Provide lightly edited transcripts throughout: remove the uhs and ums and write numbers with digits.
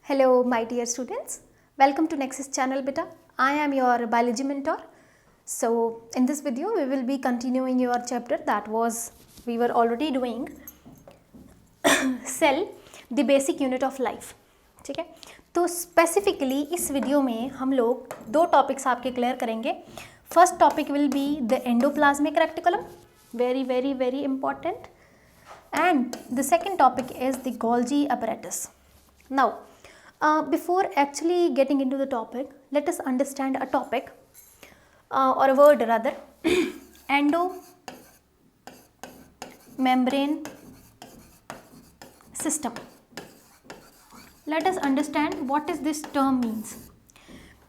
Hello my dear students, welcome to Nexus channel beta. I am your biology mentor. So in this video we will be continuing your chapter that was we were already doing cell the basic unit of life. ठीक है, तो specifically इस video में हम लोग दो topics आपके clear करेंगे. First topic will be the endoplasmic reticulum, very very very important, and the second topic is the Golgi apparatus. Now before actually getting into the topic, let us understand a topic or a word rather endomembrane system. Let us understand what is this term means.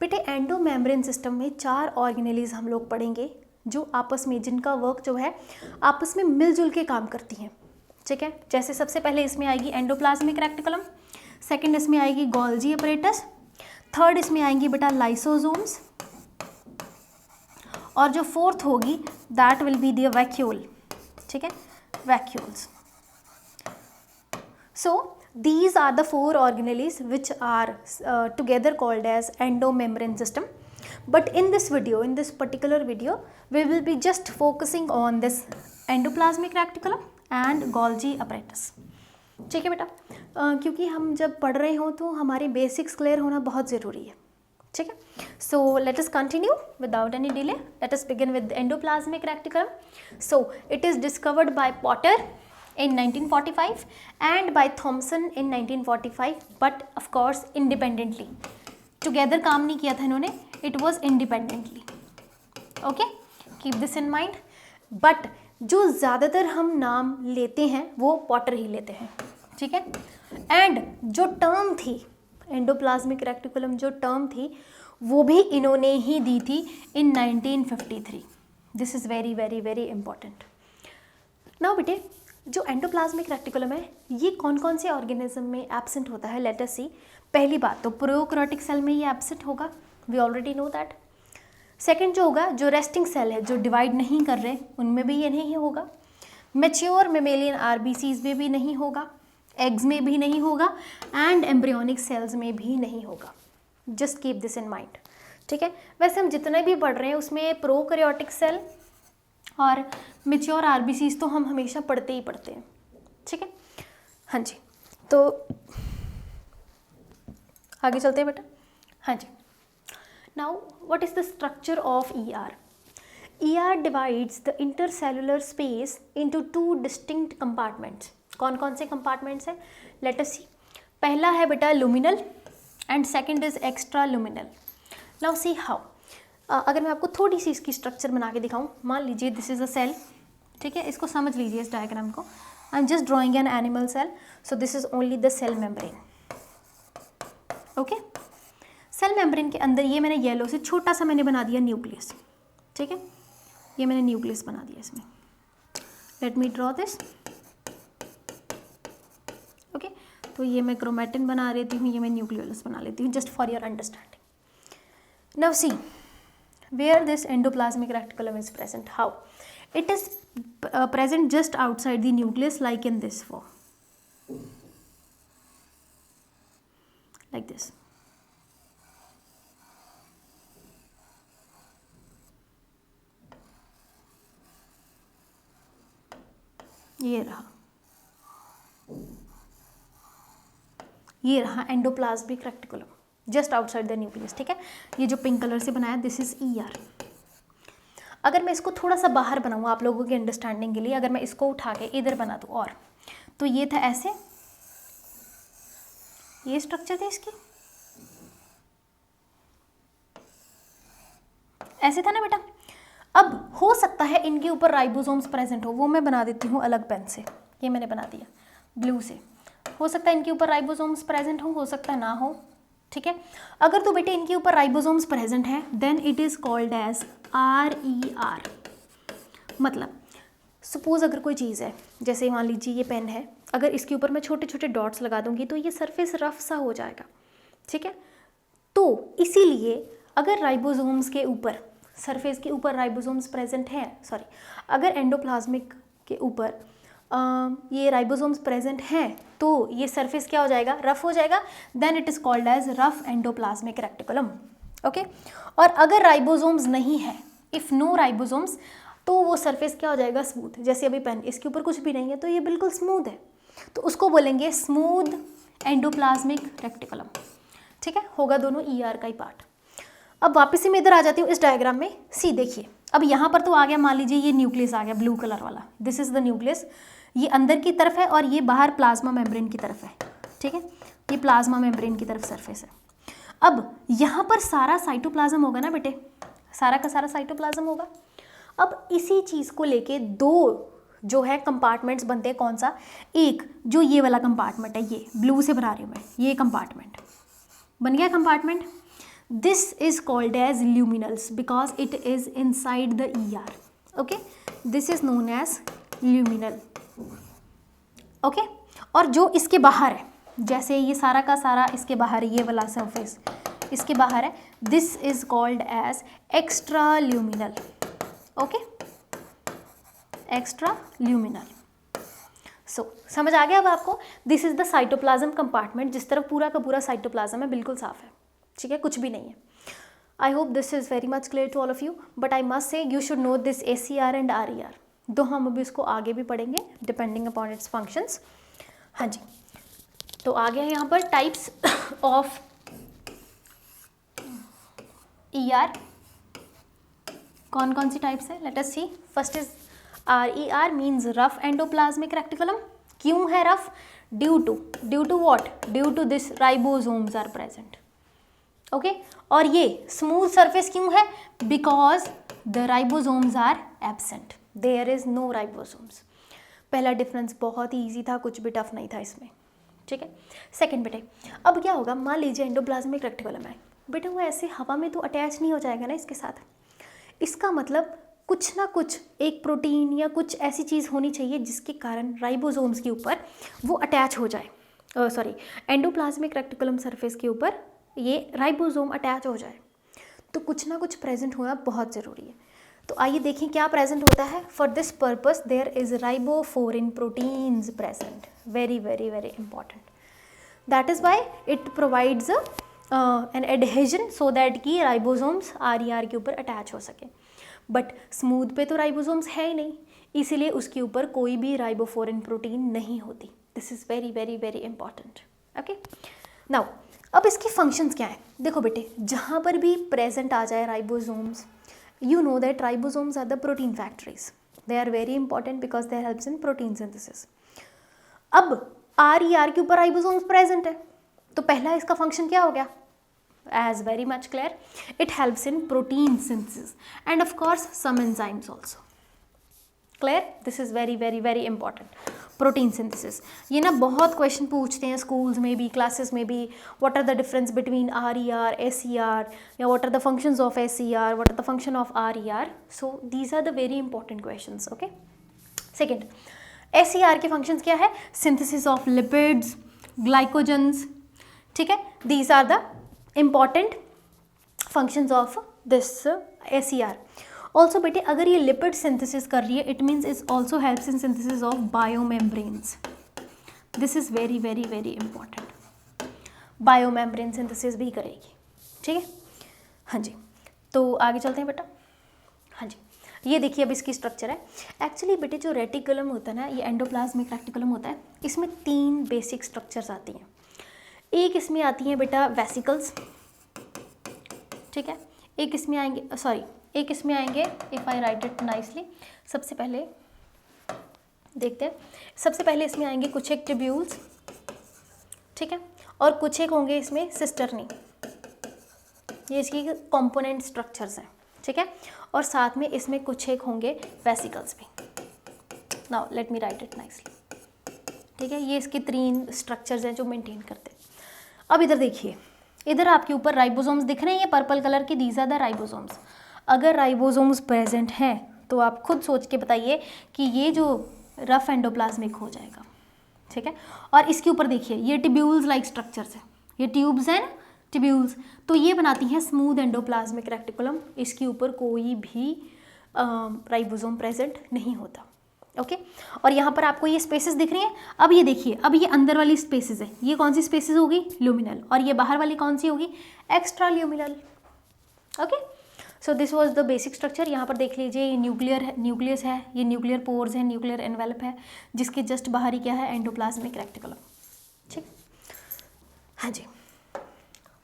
बेटे endomembrane system में चार organelles हम लोग पढ़ेंगे जो आपस में जिनका वर्क जो है आपस में मिलजुल के काम करती हैं. ठीक है, जैसे सबसे पहले इसमें आएगी एंडोप्लाज्मिक रेक्टिकुलम, सेकंड इसमें आएगी गोल्जी अपरेटस, थर्ड इसमें आएंगी बेटा लाइसोसोम्स, और जो फोर्थ होगी that will be the vacuole. ठीक है, vacuoles. So these are the four organelles which are together called as endomembrane system. But in this video, in this particular video, we will be just focusing on this endoplasmic reticulum and Golgi apparatus. ठीक है बेटा, क्योंकि हम जब पढ़ रहे हो तो हमारे बेसिक्स क्लियर होना बहुत ज़रूरी है. ठीक है, so let us continue without any delay. Late us begin with endoplasmic reticulum. So it is discovered by Potter in 1945 and by Thomson in 1945, but of course independently. Together काम नहीं किया था इन्होंने, it was independently. Okay, keep this in mind. But जो ज़्यादातर हम नाम लेते हैं वो पॉटर ही लेते हैं. ठीक है, and जो टर्म थी एंडोप्लाज्मिक रेक्टिकुलम, जो टर्म थी वो भी इन्होंने ही दी थी in 1953. This is very very very important. Now बेटे जो एंडोप्लाज्मिक रेक्टिकुलम है ये कौन कौन से ऑर्गेनिज्म में एब्सेंट होता है, लेट अस सी. पहली बात तो प्रोकैरियोटिक सेल में ये एब्सेंट होगा, we already know that. Second जो होगा जो रेस्टिंग सेल है जो डिवाइड नहीं कर रहे उनमें भी ये नहीं होगा. मैच्योर मेमेलियन आरबीसीज में भी नहीं होगा, एग्स में भी नहीं होगा, एंड एम्ब्रियोनिक सेल्स में भी नहीं होगा. Just keep this in mind. ठीक है, वैसे हम जितने भी पढ़ रहे हैं उसमें प्रोकैरियोटिक सेल और मेच्योर आरबीसीज तो हम हमेशा पढ़ते ही पढ़ते हैं. ठीक है, हाँ जी, तो आगे चलते हैं बेटा. हाँ जी, now what is the structure of ER. ER divides the intercellular space into two distinct compartments. कौन कौन से कंपार्टमेंट्स हैं, लेट अस सी. पहला है बेटा luminal and second is extra luminal. Now see how. अगर मैं आपको थोड़ी सी इसकी स्ट्रक्चर बना के दिखाऊं, मान लीजिए दिस इज़ अ सेल. ठीक है, इसको समझ लीजिए इस डायग्राम को. I am just drawing an animal cell, so this is only the cell membrane. Okay, cell membrane के अंदर ये मैंने येलो से छोटा सा मैंने बना दिया न्यूक्लियस. ठीक है, ये मैंने न्यूक्लियस बना दिया इसमें. Let me draw this. Okay, तो ये मैं क्रोमैटिन बना लेती हूँ, ये मैं न्यूक्लियोलस बना लेती हूँ, just for your understanding. Now see where this endoplasmic reticulum is present. How it is present just outside the nucleus, like in this form, like this. ये रहा endoplasmic reticulum just outside the nucleus. ठीक है, ये जो pink colour से बनाया this is ER. अगर मैं इसको थोड़ा सा बाहर बनाऊँ आप लोगों की अंडरस्टैंडिंग के लिए, अगर मैं इसको उठा के इधर बना दूँ और तो ये था ऐसे, ये स्ट्रक्चर थी इसकी, ऐसे था ना बेटा. अब हो सकता है इनके ऊपर राइबोसोम्स प्रेजेंट हो, वो मैं बना देती हूँ अलग पेन से. ये मैंने बना दिया ब्लू से. हो सकता है इनके ऊपर राइबोसोम्स प्रेजेंट हो सकता है ना हो. ठीक है, अगर तो बेटे इनके ऊपर राइबोसोम्स प्रेजेंट हैं then it is called as RER. मतलब सपोज अगर कोई चीज़ है, जैसे मान लीजिए ये पेन है, अगर इसके ऊपर मैं छोटे छोटे डॉट्स लगा दूंगी तो ये सरफेस रफ सा हो जाएगा. ठीक है, तो इसीलिए अगर राइबोसोम्स के ऊपर सरफेस के ऊपर राइबोसोम्स प्रेजेंट हैं, सॉरी, अगर एंडोप्लाज्मिक के ऊपर ये राइबोसोम्स प्रेजेंट हैं तो ये सरफेस क्या हो जाएगा, रफ हो जाएगा, then it is called as rough endoplasmic reticulum. Okay, और अगर राइबोसोम्स नहीं है, इफ़ नो राइबोसोम्स, तो वो सरफेस क्या हो जाएगा, स्मूथ। जैसे अभी पेन, इसके ऊपर कुछ भी नहीं है तो ये बिल्कुल स्मूथ है, तो उसको बोलेंगे स्मूथ एंडोप्लाज्मिक रेक्टिकुलम। ठीक है, होगा दोनों ER का ही पार्ट। अब वापस से मैं इधर आ जाती हूँ इस डायग्राम में। सी देखिए, अब यहाँ पर तो आ गया, मान लीजिए ये न्यूक्लियस आ गया ब्लू कलर वाला, दिस इज द न्यूक्लियस, ये अंदर की तरफ है और ये बाहर प्लाज्मा मेम्ब्रेन की तरफ है। ठीक है, ये प्लाज्मा मेम्ब्रेन की तरफ सरफेस है। अब यहाँ पर सारा साइटोप्लाज्म होगा ना बेटे, सारा का सारा साइटोप्लाज्म होगा। अब इसी चीज़ को लेके दो जो है कंपार्टमेंट्स बनते हैं। कौन सा, एक जो ये वाला कंपार्टमेंट है, ये ब्लू से बना रही हूँ मैं, ये कंपार्टमेंट बन गया compartment. This is called as luminals because it is inside the ER। Okay, this is known as luminal. Okay, और जो इसके बाहर है, जैसे ये सारा का सारा इसके बाहर है, ये वाला सरफेस इसके बाहर है, this is called as extra luminal. Okay, extra luminal. So समझ आ गया अब आपको। This is the cytoplasm compartment, जिस तरफ पूरा का पूरा साइटोप्लाज्म है, बिल्कुल साफ है। ठीक है, कुछ भी नहीं है। I hope this is very much clear to all of you, but I must say you should know this ACR and RER, तो हम अभी इसको आगे भी पढ़ेंगे डिपेंडिंग अपॉन इट्स फंक्शंस। हाँ जी, तो आ गया यहाँ पर टाइप्स ऑफ ER। कौन कौन सी टाइप्स है, let us see. First is RER means rough endoplasmic reticulum. क्यों है rough, due to what, due to this ribosomes are present. Okay, और ये स्मूथ सरफेस क्यों है, because the ribosomes are absent, there is no ribosomes. पहला difference बहुत ही easy था, कुछ भी टफ नहीं था इसमें। ठीक है, सेकंड बेटे, अब क्या होगा, मान लीजिए एंडोप्लाज्मिक रेक्टिकुलम है बेटे, वो ऐसे हवा में तो अटैच नहीं हो जाएगा ना इसके साथ। इसका मतलब कुछ ना कुछ एक प्रोटीन या कुछ ऐसी चीज़ होनी चाहिए जिसके कारण राइबोसोम्स के ऊपर वो अटैच हो जाए, सॉरी एंडोप्लाज्मिक रेक्टिकुलम सरफेस के ऊपर ये राइबोसोम अटैच हो जाए। तो कुछ ना कुछ प्रेजेंट होना बहुत ज़रूरी है। तो आइए देखें क्या प्रेजेंट होता है। For this purpose there is ribophorin proteins present, very very very important. That is why it provides an adhesion so that कि राइबोसोम्स RER के ऊपर अटैच हो सके। बट स्मूथ पे तो राइबोसोम्स है ही नहीं, इसीलिए उसके ऊपर कोई भी राइबोफोरिन प्रोटीन नहीं होती। This is very very very important. Okay, now अब इसकी फंक्शंस क्या है, देखो बेटे, जहाँ पर भी प्रेजेंट आ जाए ribosomes, you know that ribosomes are the protein factories. They are very important because they helps in protein synthesis. अब RER के ऊपर राइबोसोम्स प्रेजेंट है, तो पहला इसका फंक्शन क्या हो गया, as very much clear, it helps in protein synthesis and of course some enzymes also. Clear? This is very very very important. Protein synthesis, ये ना बहुत क्वेश्चन पूछते हैं स्कूल्स में भी, क्लासेस में भी। What are the difference between RER, SER, या what are the functions of SER, what are the function of RER। So these are the very important questions. Okay, second, SER के functions क्या है, synthesis of lipids, glycogens. ठीक है, these are the important functions of this SER। Also बेटे, अगर ये lipid synthesis कर रही है, it means is also helps in synthesis of बायोमेम्ब्रेन्स। This is very very very important, biomembrane synthesis भी करेगी। ठीक है, हाँ जी, तो आगे चलते हैं बेटा। हाँ जी, ये देखिए अब इसकी स्ट्रक्चर है। एक्चुअली बेटे जो रेटिकुलम होता है ना, ये एंडोप्लाज्मिक रेटिकुलम होता है, इसमें 3 बेसिक स्ट्रक्चर्स आती हैं। एक इसमें आती हैं बेटा वेसिकल्स, ठीक है, एक इसमें आएंगे, if I right it nicely, सबसे पहले देखते हैं, सबसे पहले इसमें आएंगे कुछ एक ट्यूब्यूल्स, ठीक है, और कुछ एक होंगे इसमें सिस्टर्नी, ये इसकी कंपोनेंट स्ट्रक्चर्स हैं। ठीक है, और साथ में इसमें कुछ एक होंगे वेसिकल्स भी। Now let me right it nicely. ठीक है, ये इसके 3 स्ट्रक्चर्स हैं जो मेंटेन करते हैं। अब इधर देखिए, इधर आपके ऊपर राइबोसोम्स दिख रहे हैं, ये पर्पल कलर के, दीज आर द राइबोसोम्स। अगर राइबोसोम्स प्रेजेंट हैं तो आप खुद सोच के बताइए कि ये जो रफ एंडोप्लाज्मिक हो जाएगा। ठीक है, और इसके ऊपर देखिए ये ट्यूब्यूल्स लाइक स्ट्रक्चर्स है, ये ट्यूब्स हैं ना, ट्यूब्यूल्स, तो ये बनाती हैं स्मूथ एंडोप्लाज्मिक रेक्टिकुलम। इसके ऊपर कोई भी राइबोसोम प्रेजेंट नहीं होता। ओके और यहाँ पर आपको ये स्पेसेस दिख रही हैं। अब ये देखिए, अब ये अंदर वाली स्पेसेस है, ये कौन सी स्पेसेस होगी, ल्यूमिनल, और ये बाहर वाली कौन सी होगी, extra luminal. Okay so this was the basic structure. यहाँ पर देख लीजिए, ये न्यूक्लियस है, ये न्यूक्लियर पोर्स है, न्यूक्लियर एनवेलप है, जिसके जस्ट बाहर ही क्या है, एंडोप्लाज्मिक रेटिकुलम। ठीक, हाँ जी,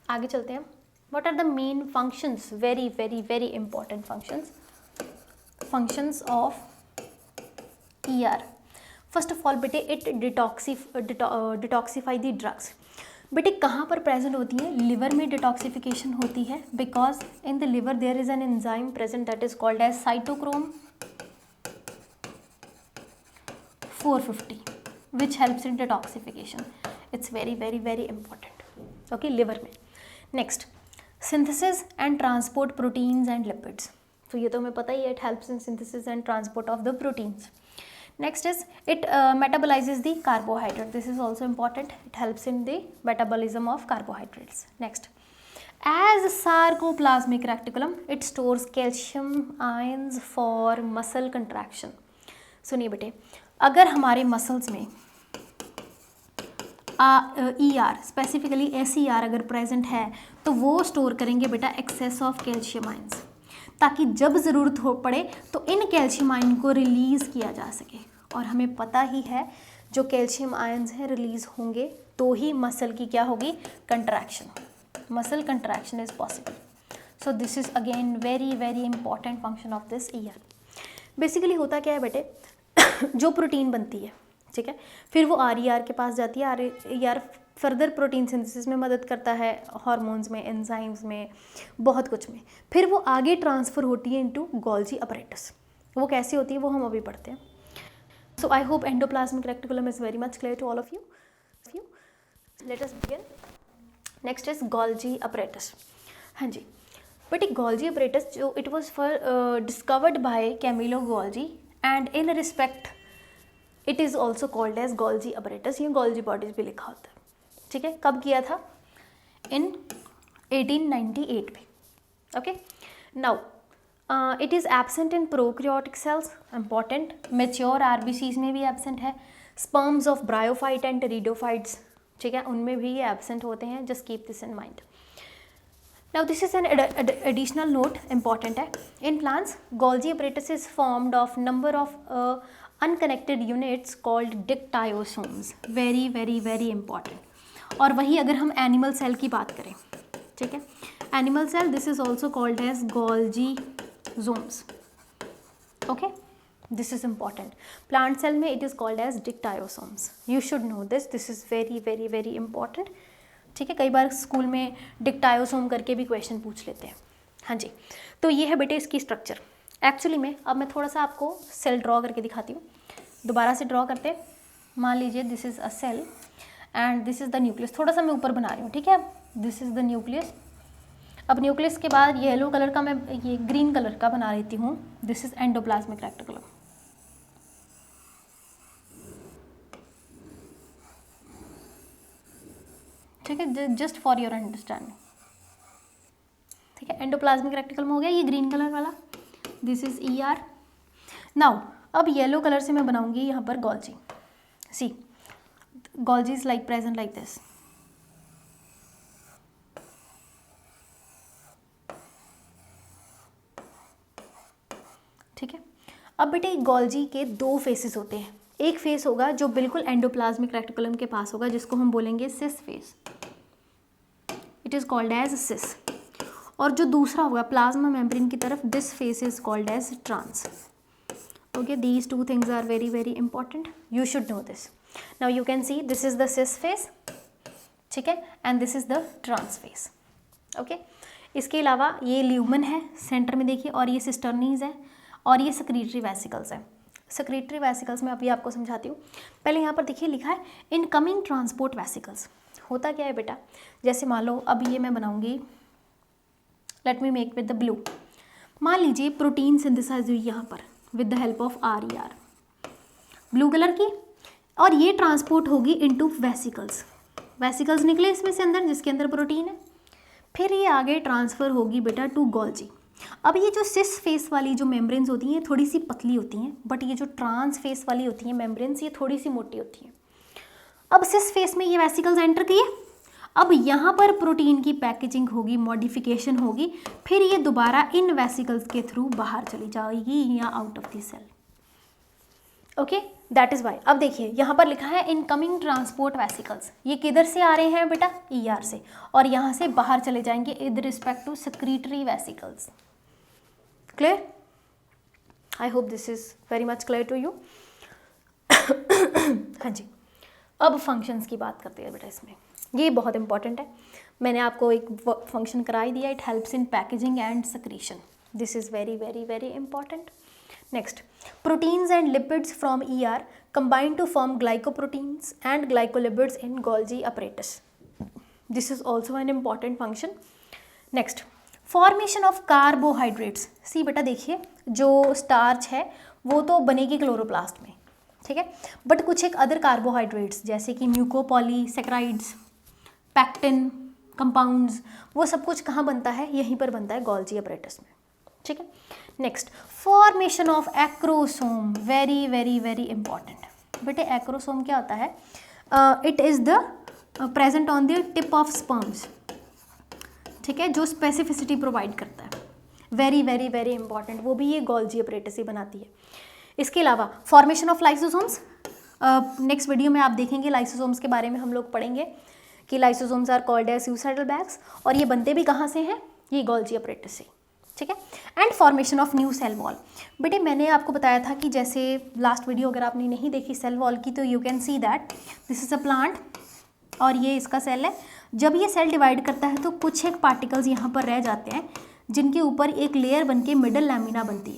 आगे चलते हैं। What are the main functions, very very very important functions of ER। First of all बेटे, इट डिटॉक्सीफाई द ड्रग्स। बेटे कहाँ पर प्रेजेंट होती है, लिवर में डिटॉक्सिफिकेशन होती है, because in the liver there is an enzyme present that is called as cytochrome 450 which helps in detoxification. It's very very very important. Okay, liver में। Next, synthesis and transport proteins and lipids. तो ये तो हमें पता ही है, it helps in synthesis and transport of the proteins. Next is it metabolizes the carbohydrate. This is also important. It helps in the metabolism of carbohydrates. Next, as sarcoplasmic reticulum, it stores calcium ions for muscle contraction. सुनिए बेटे, अगर हमारे muscles में ER specifically SER अगर present है तो वो store करेंगे बेटा एक्सेस ऑफ कैल्शियम आयंस, ताकि जब ज़रूरत हो पड़े तो इन कैल्शियम आयन को रिलीज़ किया जा सके। और हमें पता ही है, जो कैल्शियम आयंस हैं रिलीज़ होंगे तो ही मसल की क्या होगी, contraction, muscle contraction is possible. So this is again very very important function of this ER। Basically होता क्या है बेटे, जो प्रोटीन बनती है, ठीक है, फिर वो RER के पास जाती है। RER फर्दर प्रोटीन सिंथेसिस में मदद करता है, हार्मोन्स में, एंजाइम्स में, बहुत कुछ में। फिर वो आगे ट्रांसफ़र होती है इनटू गोल्जी अपरेटस। वो कैसी होती है वो हम अभी पढ़ते हैं। So I hope endoplasmic reticulum is very much clear to all of you. Let us begin. Next is Golgi apparatus. हाँ जी बेटे, गोल्जी अपरेटस जो it was discovered by Camillo Golgi and in respect it is also called as Golgi apparatus. ये Golgi bodies भी लिखा होता है, ठीक है। कब किया था, इन 1898 में। Okay, now it is absent in prokaryotic cells, important. Mature RBCs में भी एब्सेंट है। Sperms of bryophyte and pteridophytes, ठीक है, उनमें भी ये एब्सेंट होते हैं। Just keep this in mind. Now this is an additional note, important है। In plants Golgi apparatus is formed of number of unconnected units called dictyosomes, very very very important। और वही अगर हम एनिमल सेल की बात करें, ठीक है, animal cell this is also called as golgisomes. Okay, this is important. Plant cell में it is called as dictyosomes. You should know this, this is very very very important, ठीक है। कई बार school में डिक्टायोसोम करके भी क्वेश्चन पूछ लेते हैं। हाँ जी, तो ये है बेटे इसकी स्ट्रक्चर। एक्चुअली में अब मैं थोड़ा सा आपको सेल ड्रॉ करके दिखाती हूँ। दोबारा से ड्रॉ करते हैं। मान लीजिए this is a cell and this is the nucleus. थोड़ा सा मैं ऊपर बना रही हूँ, ठीक है। This is the nucleus. अब न्यूक्लियस के बाद येलो कलर का मैं ये ग्रीन कलर का बना लेती हूँ। दिस इज़ एंडोप्लाज्मिक रेटिकुलम, ठीक है, जस्ट फॉर योर अंडरस्टैंडिंग, ठीक है। एंडोप्लाज्मिक रेटिकुलम हो गया ये ग्रीन कलर वाला। This is ER। नाउ अब येलो कलर से मैं बनाऊंगी यहाँ पर Golgi. See, Golgi is like present like this, ठीक है। अब बेटे गोल्जी के दो फेसेस होते हैं। एक फेस होगा जो बिल्कुल एंडोप्लाज्मिक रेटिकुलम के पास होगा, जिसको हम बोलेंगे cis face, it is called as cis. और जो दूसरा होगा प्लाज्मा मेम्ब्रेन की तरफ, this face is called as trans. Okay, these two things are very very important, you should know this. Now you can see this is the cis face, ठीक है, and this is the trans face. Okay, इसके अलावा ये lumen है centre में देखिए, और ये सिस्टर्नीज है, और ये सेक्रेटरी वेसिकल्स है। सेक्रेटरी वेसिकल्स में अभी आपको समझाती हूँ। पहले यहाँ पर देखिए लिखा है इनकमिंग ट्रांसपोर्ट वेसिकल्स। होता क्या है बेटा, जैसे मान लो अब ये मैं बनाऊंगी, let me make with the blue. मान लीजिए प्रोटीन सिंथेसाइज हुई यहाँ पर with the help of RER, blue colour की, और ये ट्रांसपोर्ट होगी इनटू वेसिकल्स। वेसिकल्स निकले इसमें से अंदर, जिसके अंदर प्रोटीन है। फिर ये आगे ट्रांसफ़र होगी बेटा टू गोल्जी। अब ये जो सिस फेस वाली जो मेम्ब्रेन्स होती हैं थोड़ी सी पतली होती हैं, बट ये जो ट्रांस फेस वाली होती हैं मेम्ब्रेन्स ये थोड़ी सी मोटी होती हैं। अब सिस फेस में ये वेसिकल्स एंटर किए, अब यहाँ पर प्रोटीन की पैकेजिंग होगी, मॉडिफिकेशन होगी, फिर ये दोबारा इन वेसिकल्स के थ्रू बाहर चली जाएगी या out of the cell. Okay, that is why. अब देखिए यहाँ पर लिखा है इनकमिंग ट्रांसपोर्ट वेसिकल्स, ये किधर से आ रहे हैं बेटा, ER से, और यहाँ से बाहर चले जाएंगे with respect to secretory vesicles. Clear? I hope this is very much clear to you. हाँ जी, अब फंक्शंस की बात करते हैं बेटा। इसमें ये बहुत इंपॉर्टेंट है, मैंने आपको एक फंक्शन करा ही दिया, it helps in packaging and secretion. This is very very very important. Next, proteins and lipids from ER combine to form glycoproteins and glycolipids in Golgi apparatus. This is also an important function. Next, formation of carbohydrates. सी बेटा देखिए, जो starch है वो तो बनेगी chloroplast में, ठीक है, बट कुछ एक अदर कार्बोहाइड्रेट्स जैसे कि म्यूकोपॉलीसेक्राइड्स, पैक्टिन कंपाउंड्स, वो सब कुछ कहाँ बनता है, यहीं पर बनता है गोल्जी अपरेटस में, ठीक है। Next, formation of acrosome, very very very important बेटे। एक्रोसोम क्या होता है, it is the present on the tip of sperms, ठीक है, जो स्पेसिफिसिटी प्रोवाइड करता है, वेरी वेरी वेरी इंपॉर्टेंट, वो भी ये गोल्जी अपरेटस ही बनाती है। इसके अलावा formation of lysosomes, next video में आप देखेंगे लाइसोसोम्स के बारे में हम लोग पढ़ेंगे कि lysosomes are called as suicidal bags, और ये बनते भी कहाँ से हैं, ये गोल्जी अपरेटस से, ठीक है। And formation of new cell wall, बेटे मैंने आपको बताया था कि जैसे लास्ट वीडियो अगर आपने नहीं देखी सेल वॉल की, तो you can see that this is a plant और ये इसका सेल है। जब ये सेल डिवाइड करता है तो कुछ एक पार्टिकल्स यहाँ पर रह जाते हैं जिनके ऊपर एक लेयर बन के मिडल लैमिना बनती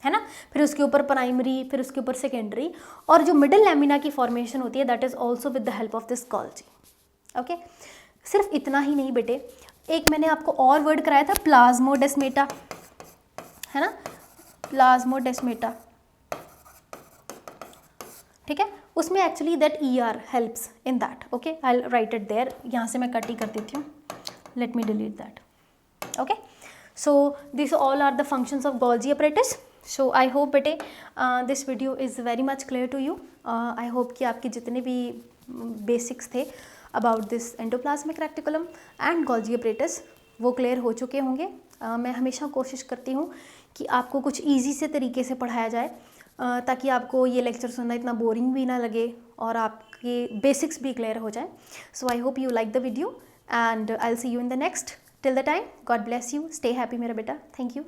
है ना, फिर उसके ऊपर प्राइमरी, फिर उसके ऊपर सेकेंडरी, और जो मिडल लैमिना की फॉर्मेशन होती है that is also with the help of this Golgi. Okay, सिर्फ इतना ही नहीं बेटे, एक मैंने आपको और वर्ड कराया था प्लाज्मोडेस्मेटा, है ना, प्लाज्मोडेस्मेटा, ठीक है, उसमें actually that ER helps in that. Okay, I will write it there, यहाँ से मैं कट ही कर देती हूँ, let me delete that. Okay, so these all are the functions of Golgi apparatus. So I hope बेटे this video is very much clear to you. I hope कि आपके जितने भी बेसिक्स थे about this endoplasmic reticulum and Golgi apparatus वो clear हो चुके होंगे। मैं हमेशा कोशिश करती हूँ कि आपको कुछ ईजी से तरीके से पढ़ाया जाए, ताकि आपको ये लेक्चर सुनना इतना बोरिंग भी ना लगे और आपके बेसिक्स भी क्लियर हो जाए। So I hope you like the video and I will see you in the next. Till the time, God bless you. Stay happy मेरा बेटा. Thank you.